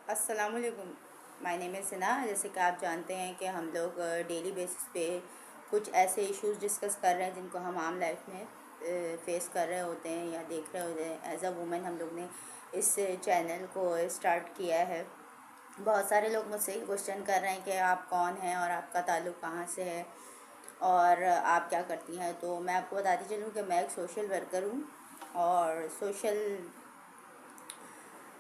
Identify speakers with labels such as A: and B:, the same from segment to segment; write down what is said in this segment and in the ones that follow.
A: अस्सलामुअलैकुम। My name is सना। जैसे कि आप जानते हैं कि हम लोग डेली बेसिस पे कुछ ऐसे इश्यूज़ डिस्कस कर रहे हैं जिनको हम आम लाइफ में फेस कर रहे होते हैं या देख रहे होते हैं। एज अ वुमेन हम लोग ने इस चैनल को स्टार्ट किया है। बहुत सारे लोग मुझसे ये क्वेश्चन कर रहे हैं कि आप कौन हैं और आपका ताल्लुक़ कहाँ से है और आप क्या करती हैं। तो मैं आपको बताती चलूँ कि मैं एक सोशल वर्कर हूँ और सोशल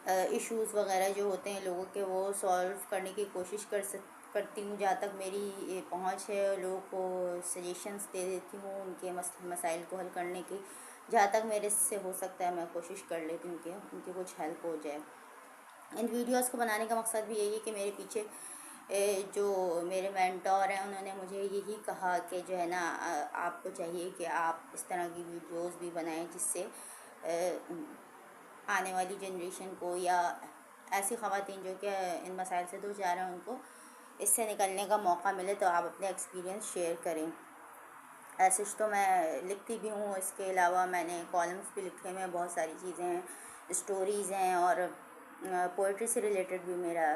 A: इश्यूज़ वगैरह जो होते हैं लोगों के वो सॉल्व करने की कोशिश करती हूँ। जहाँ तक मेरी ये पहुँच है लोगों को सजेशंस दे देती हूँ उनके मसाइल को हल करने की। जहाँ तक मेरे से हो सकता है मैं कोशिश कर लेती हूँ कि उनकी कुछ हेल्प हो जाए। इन वीडियोस को बनाने का मकसद भी यही है कि मेरे पीछे जो मेरे मेंटोर हैं उन्होंने मुझे यही कहा कि जो है ना आपको चाहिए कि आप इस तरह की वीडियोस भी बनाएं जिससे आने वाली जनरेशन को या ऐसी ख़वातीन जो कि इन मसाइल से दूर जा रहे हैं उनको इससे निकलने का मौका मिले, तो आप अपने एक्सपीरियंस शेयर करें। ऐसे तो मैं लिखती भी हूँ, इसके अलावा मैंने कॉलम्स भी लिखे हुए हैं, बहुत सारी चीज़ें हैं, स्टोरीज़ हैं और पोइट्री से रिलेटेड भी मेरा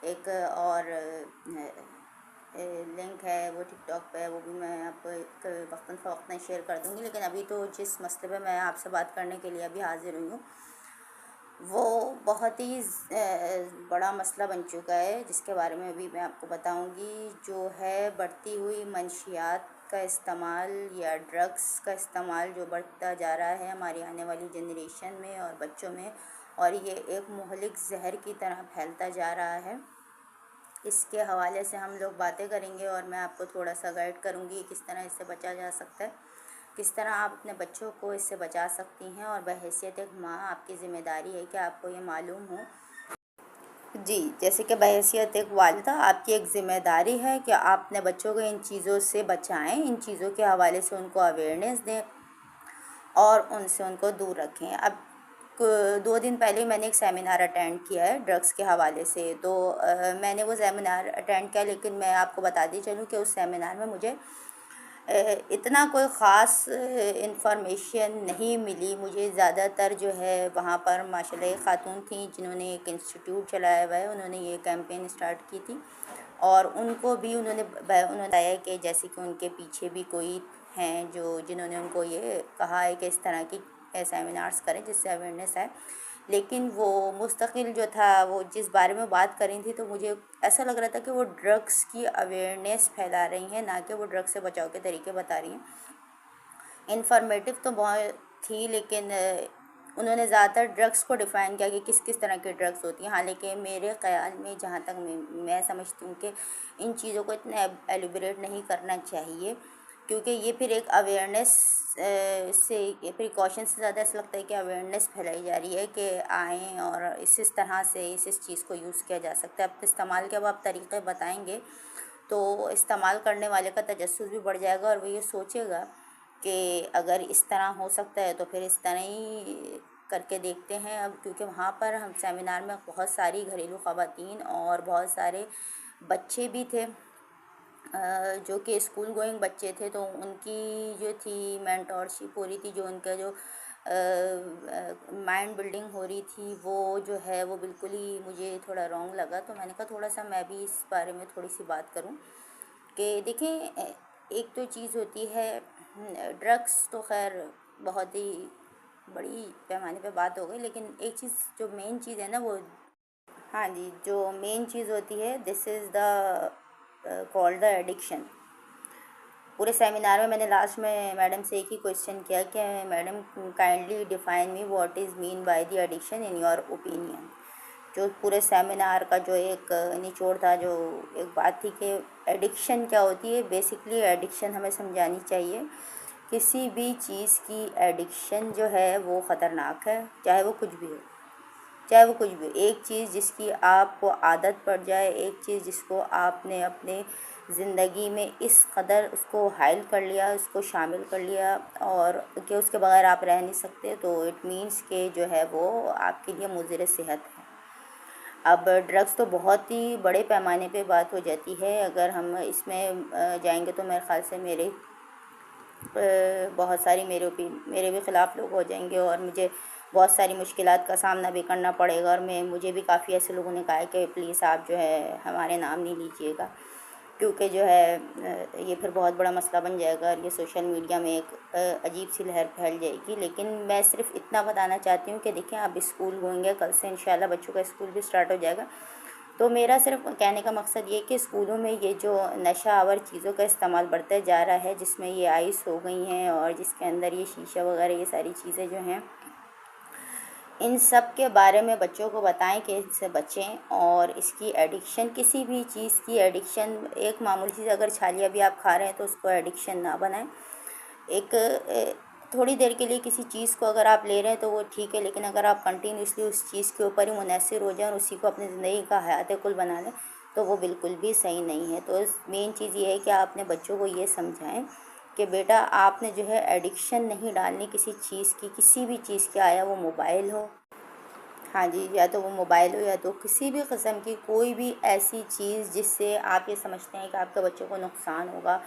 A: एक और लिंक है वो टिकटॉक पे, वो भी मैं आपको एक वक्तन फ़वक्तन शेयर कर दूँगी। लेकिन अभी तो जिस मसले पे मैं आपसे बात करने के लिए अभी हाज़िर हुई हूँ वो बहुत ही बड़ा मसला बन चुका है, जिसके बारे में अभी मैं आपको बताऊंगी। जो है बढ़ती हुई मंशियात का इस्तेमाल या ड्रग्स का इस्तेमाल जो बढ़ता जा रहा है हमारी आने वाली जनरेशन में और बच्चों में, और ये एक मुहलिक जहर की तरह फैलता जा रहा है। इसके हवाले से हम लोग बातें करेंगे और मैं आपको थोड़ा सा गाइड करूँगी किस तरह इससे बचा जा सकता है, किस तरह आप अपने बच्चों को इससे बचा सकती हैं। और बहैसियत एक माँ आपकी ज़िम्मेदारी है कि आपको ये मालूम हो। जी, जैसे कि बहैसियत एक वालिदा आपकी एक ज़िम्मेदारी है कि आप अपने बच्चों को इन चीज़ों से बचाएं, इन चीज़ों के हवाले से उनको अवेयरनेस दें और उनसे उनको दूर रखें। अब 2 दिन पहले मैंने एक सेमिनार अटेंड किया है ड्रग्स के हवाले से, तो मैंने वो सेमिनार अटेंड किया, लेकिन मैं आपको बताती चलूँ कि उस सेमिनार में मुझे इतना कोई ख़ास इंफॉर्मेशन नहीं मिली मुझे। ज़्यादातर जो है वहाँ पर माशाल्लाह एक ख़ातून थी जिन्होंने एक इंस्टीट्यूट चलाया हुआ है, उन्होंने ये कैंपेन स्टार्ट की थी और उनको भी उन्होंने बताया कि जैसे कि उनके पीछे भी कोई हैं जिन्होंने उनको ये कहा है कि इस तरह की सेमिनार्स करें जिससे अवेयरनेस आए। लेकिन वो मुस्तकिल जो था वो जिस बारे में बात कर रही थी, तो मुझे ऐसा लग रहा था कि वो ड्रग्स की अवेयरनेस फैला रही हैं, ना कि वो ड्रग्स से बचाव के तरीके बता रही हैं। इन्फॉर्मेटिव तो बहुत थी, लेकिन उन्होंने ज़्यादातर ड्रग्स को डिफ़ाइन किया कि किस किस तरह की ड्रग्स होती हैं। हालांकि मेरे ख़्याल में जहाँ तक मैं समझती हूँ कि इन चीज़ों को इतना एलिब्रेट नहीं करना चाहिए, क्योंकि ये फिर एक अवेयरनेस से प्रिकॉशन से ज़्यादा ऐसा लगता है कि अवेयरनेस फैलाई जा रही है कि आएँ और इस तरह से इस चीज़ को यूज़ किया जा सकता है। अब इस्तेमाल के अब आप तरीक़े बताएंगे तो इस्तेमाल करने वाले का तजस्सुस भी बढ़ जाएगा और वो ये सोचेगा कि अगर इस तरह हो सकता है तो फिर इस तरह ही करके देखते हैं। अब क्योंकि वहाँ पर हम सेमिनार में बहुत सारी घरेलू ख़वातीन और बहुत सारे बच्चे भी थे जो कि स्कूल गोइंग बच्चे थे, तो उनकी जो थी मेंटोरशिप हो रही थी, जो उनका जो माइंड बिल्डिंग हो रही थी, वो जो है वो बिल्कुल ही मुझे थोड़ा रॉन्ग लगा। तो मैंने कहा थोड़ा सा मैं भी इस बारे में थोड़ी सी बात करूं कि देखें, एक तो चीज़ होती है ड्रग्स, तो खैर बहुत ही बड़ी पैमाने पे बात हो गई, लेकिन एक चीज़ जो मेन चीज़ है ना वो, हाँ जी, जो मेन चीज़ होती है this is the called the addiction. पूरे सेमिनार में मैंने लास्ट में मैडम से एक ही क्वेश्चन किया कि madam kindly define me what is mean by the addiction in your opinion. जो पूरे सेमिनार का जो एक निचोड़ था, जो एक बात थी कि एडिक्शन क्या होती है। बेसिकली एडिक्शन हमें समझानी चाहिए, किसी भी चीज़ की एडिक्शन जो है वो ख़तरनाक है, चाहे वो कुछ भी हो, चाहे वो कुछ भी। एक चीज़ जिसकी आपको आदत पड़ जाए, एक चीज़ जिसको आपने अपने ज़िंदगी में इस कदर उसको हाइल कर लिया, उसको शामिल कर लिया और कि उसके बगैर आप रह नहीं सकते, तो इट मीन्स के जो है वो आपके लिए मुज़र सेहत है। अब ड्रग्स तो बहुत ही बड़े पैमाने पे बात हो जाती है। अगर हम इसमें जाएंगे तो मेरे ख़्याल से मेरे बहुत सारी मेरे भी ख़िलाफ़ लोग हो जाएंगे और मुझे बहुत सारी मुश्किलात का सामना भी करना पड़ेगा। और मुझे भी काफ़ी ऐसे लोगों ने कहा है कि प्लीज़ आप जो है हमारे नाम नहीं लीजिएगा, क्योंकि जो है ये फिर बहुत बड़ा मसला बन जाएगा और ये सोशल मीडिया में एक अजीब सी लहर फैल जाएगी। लेकिन मैं सिर्फ इतना बताना चाहती हूँ कि देखिए, आप स्कूल होंगे, कल से इंशाल्लाह बच्चों का स्कूल भी स्टार्ट हो जाएगा। तो मेरा सिर्फ कहने का मकसद ये कि स्कूलों में ये जो नशा आवर चीज़ों का इस्तेमाल बढ़ता जा रहा है, जिसमें ये आइस हो गई हैं और जिसके अंदर ये शीशा वगैरह ये सारी चीज़ें जो हैं, इन सब के बारे में बच्चों को बताएं कि इससे बचें। और इसकी एडिक्शन, किसी भी चीज़ की एडिक्शन, एक मामूली चीज़ अगर छालिया भी आप खा रहे हैं तो उसको एडिक्शन ना बनाएं। थोड़ी देर के लिए किसी चीज़ को अगर आप ले रहे हैं तो वो ठीक है, लेकिन अगर आप कंटिन्यूसली उस चीज़ के ऊपर ही मुनहसर हो जाएं और उसी को अपनी ज़िंदगी का हयात कुल बना लें तो वो बिल्कुल भी सही नहीं है। तो मेन चीज़ ये है कि आप अपने बच्चों को ये समझाएं कि बेटा, आपने जो है एडिक्शन नहीं डालनी किसी चीज़ की, किसी भी चीज़ की, आया वो मोबाइल हो, हाँ जी, या तो वो मोबाइल हो या तो किसी भी किस्म की कोई भी ऐसी चीज़ जिससे आप ये समझते हैं कि आपके बच्चों को नुकसान होगा,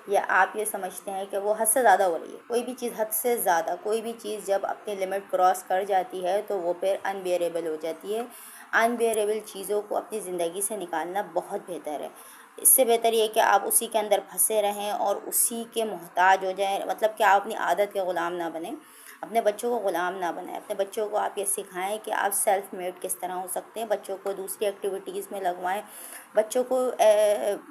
A: या आप ये समझते हैं कि वो हद से ज़्यादा हो रही है। कोई भी चीज़ हद से ज़्यादा, कोई भी चीज़ जब अपनी लिमिट क्रॉस कर जाती है तो वो फिर अनबियरेबल हो जाती है। अनबियरेबल चीज़ों को अपनी ज़िंदगी से निकालना बहुत बेहतर है। इससे बेहतर ये कि आप उसी के अंदर फंसे रहें और उसी के मोहताज हो जाएं, मतलब कि आप अपनी आदत के ग़ुलाम ना बने, अपने बच्चों को ग़ुलाम ना बनाएं। अपने बच्चों को आप ये सिखाएं कि आप सेल्फ मेड किस तरह हो सकते हैं। बच्चों को दूसरी एक्टिविटीज़ में लगवाएं, बच्चों को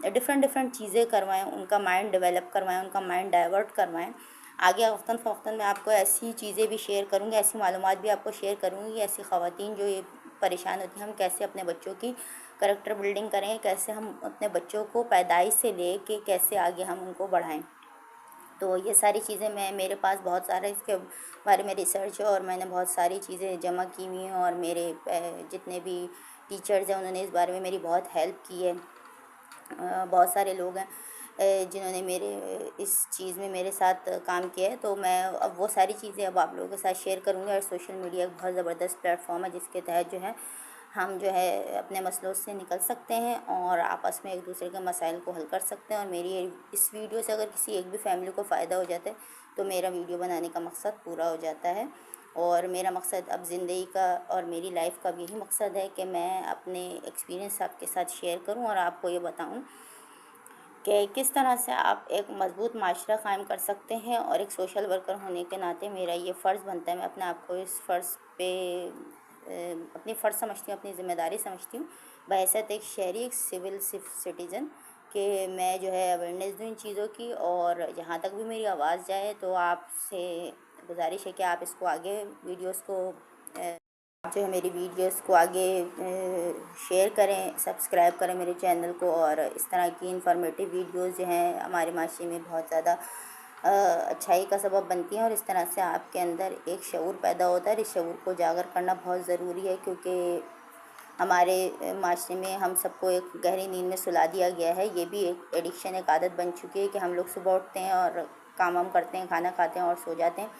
A: डिफ़रेंट डिफ़रेंट चीज़ें करवाएं, उनका माइंड डेवलप करवाएं, उनका माइंड डाइवर्ट करवाएं। आगे वक्तन फ़वक्तन मैं आपको ऐसी चीज़ें भी शेयर करूँगी, ऐसी मालूमात भी आपको शेयर करूँगी, ऐसी ख़वातीन जो ये परेशान होती हैं, हम कैसे अपने बच्चों की करैक्टर बिल्डिंग करें, कैसे हम अपने बच्चों को पैदाइश से ले के कैसे आगे हम उनको बढ़ाएं। तो ये सारी चीज़ें मेरे पास बहुत सारा इसके बारे में रिसर्च है और मैंने बहुत सारी चीज़ें जमा की हुई हैं और मेरे जितने भी टीचर्स हैं उन्होंने इस बारे में मेरी बहुत हेल्प की है। बहुत सारे लोग हैं जिन्होंने मेरे इस चीज़ में मेरे साथ काम किया है। तो मैं अब वो सारी चीज़ें अब आप लोगों के साथ शेयर करूँगी। और सोशल मीडिया एक बहुत ज़बरदस्त प्लेटफॉर्म है जिसके तहत जो है हम जो है अपने मसलों से निकल सकते हैं और आपस में एक दूसरे के मसाइल को हल कर सकते हैं। और मेरी इस वीडियो से अगर किसी एक भी फैमिली को फ़ायदा हो जाता है तो मेरा वीडियो बनाने का मकसद पूरा हो जाता है। और मेरा मकसद अब ज़िंदगी का और मेरी लाइफ का भी यही मकसद है कि मैं अपने एक्सपीरियंस आपके साथ शेयर करूं और आपको ये बताऊं कि किस तरह से आप एक मज़बूत माशरा कायम कर सकते हैं। और एक सोशल वर्कर होने के नाते मेरा ये फ़र्ज़ बनता है, मैं अपने आप को इस फ़र्ज़ पे अपनी फ़र्ज़ समझती हूँ, अपनी ज़िम्मेदारी समझती हूँ बहैसियत एक शहरी, एक सिविल सिटीज़न, कि मैं जो है अवेयरनेस दूँ इन चीज़ों की। और जहाँ तक भी मेरी आवाज़ जाए तो आपसे गुजारिश है कि आप इसको आगे वीडियोस को जो है मेरी वीडियोस को आगे शेयर करें, सब्सक्राइब करें मेरे चैनल को। और इस तरह की इन्फॉर्मेटिव वीडियोस जो हैं हमारे माशरे में बहुत ज़्यादा अच्छाई का सबब बनती हैं और इस तरह से आपके अंदर एक शऊर पैदा होता है। इस शऊर को उजागर करना बहुत ज़रूरी है, क्योंकि हमारे माशरे में हम सबको एक गहरी नींद में सुला दिया गया है। ये भी एक एडिक्शन, एक आदत बन चुकी है कि हम लोग सुबह उठते हैं और काम वाम करते हैं, खाना खाते हैं और सो जाते हैं।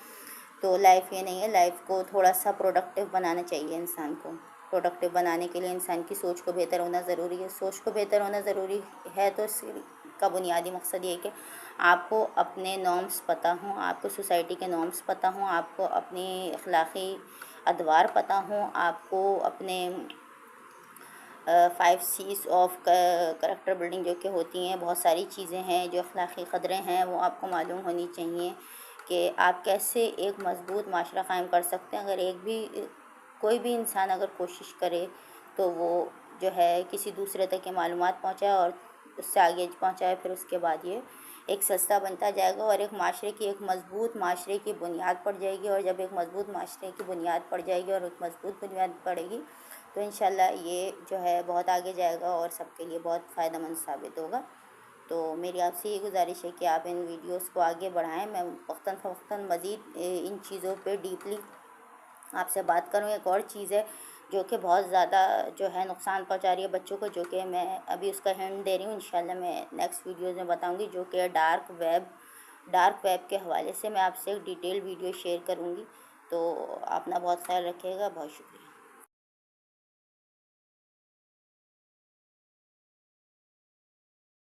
A: तो लाइफ ये नहीं है। लाइफ को थोड़ा सा प्रोडक्टिव बनाना चाहिए इंसान को। प्रोडक्टिव बनाने के लिए इंसान की सोच को बेहतर होना ज़रूरी है। सोच को बेहतर होना ज़रूरी है तो इसका बुनियादी मकसद ये है कि आपको अपने नॉर्म्स पता हों, आपको सोसाइटी के नॉर्म्स पता हों, आपको अपने अखलाक़ी अदवार पता हों, आपको अपने 5 C's ऑफ करैक्टर बिल्डिंग जो कि होती हैं, बहुत सारी चीज़ें हैं जो अखलाक़ी क़दरें हैं वो आपको मालूम होनी चाहिए कि आप कैसे एक मज़बूत माशरा कायम कर सकते हैं। अगर कोई भी इंसान अगर कोशिश करे तो वो जो है किसी दूसरे तक ये मालूमात पहुँचाए और उससे आगे पहुँचाए, फिर उसके बाद ये एक सस्ता बनता जाएगा और एक माशरे की, एक मज़बूत माशरे की बुनियाद पड़ जाएगी। और जब एक मज़बूत माशरे की बुनियाद पड़ जाएगी और एक मज़बूत बुनियाद पड़ेगी तो इंशाल्लाह ये जो है बहुत आगे जाएगा और सबके लिए बहुत फ़ायदेमंद साबित होगा। तो मेरी आपसे ये गुजारिश है कि आप इन वीडियोस को आगे बढ़ाएं। मैं वक्तन फ़वक्तन मज़ीद इन चीज़ों पे डीपली आपसे बात करूँ। एक और चीज़ है जो कि बहुत ज़्यादा जो है नुकसान पहुंचा रही है बच्चों को, जो कि मैं अभी उसका हिंट दे रही हूँ। इंशाल्लाह मैं नेक्स्ट वीडियोज़ में बताऊँगी, जो कि डार्क वेब के हवाले से मैं आपसे एक डिटेल वीडियो शेयर करूँगी। तो अपना बहुत ख्याल रखिएगा। बहुत शुक्रिया।